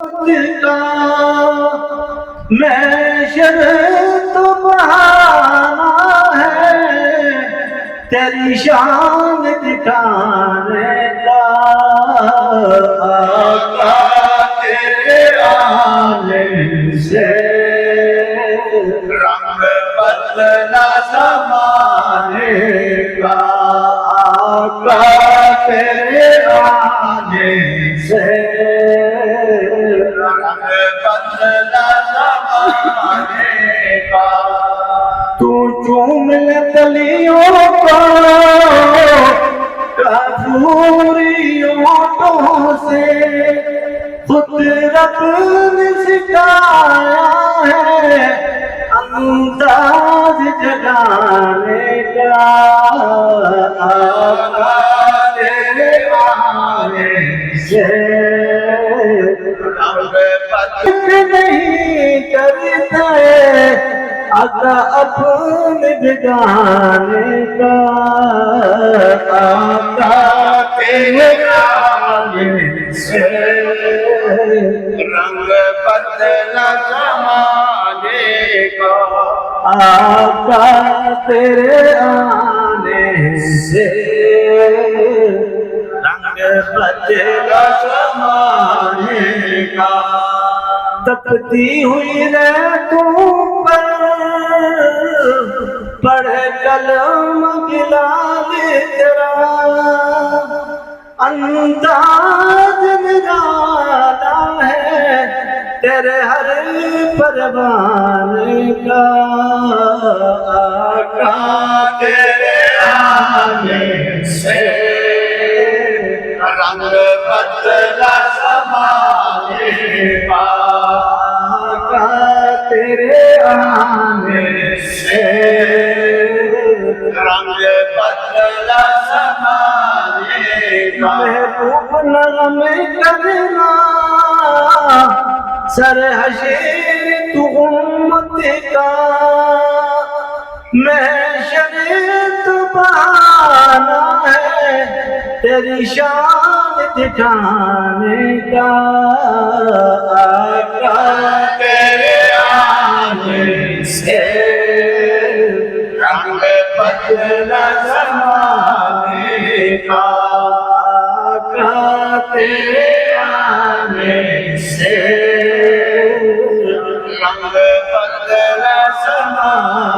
کا محشر تو بہانا ہے تیری شان دکھانے کا آقا تیرے آنے سے رنگ بدلا زمانے کا آقا تیرے آنے سے رنگ بدلا زمانے کا تو چوم لے کلیوں کو کافوری ہونٹوں سے خود رب نے سکھایا ہے انداز جگانے کا آقا تیرے آنے سے رب بدل نہیں کرتا آقا اپنے بگانے کا آقا تیرے آنے سے رنگ بدلا زمانے کا آقا تیرے آنے سے رنگ بدلا زمانے کا تپتی ہوئی رہتوں پر پڑھے کلم بلال تیرا انداز نرالا ہے تیرے ہر پروانے کا آقا تیرے آنے سے رنگ بدلا زمانے کا آقا تیرے آنے سے رنگ بدلا زمانے کا محبوب نغم کرنا سر حشر تو امت کا محشر تو بہانا ہے تیری شان دکھانے کا آقا تیرے آنے سے رنگ بدلا زمانے کا آقا تیرے آنے سے رنگ بدلا زمانے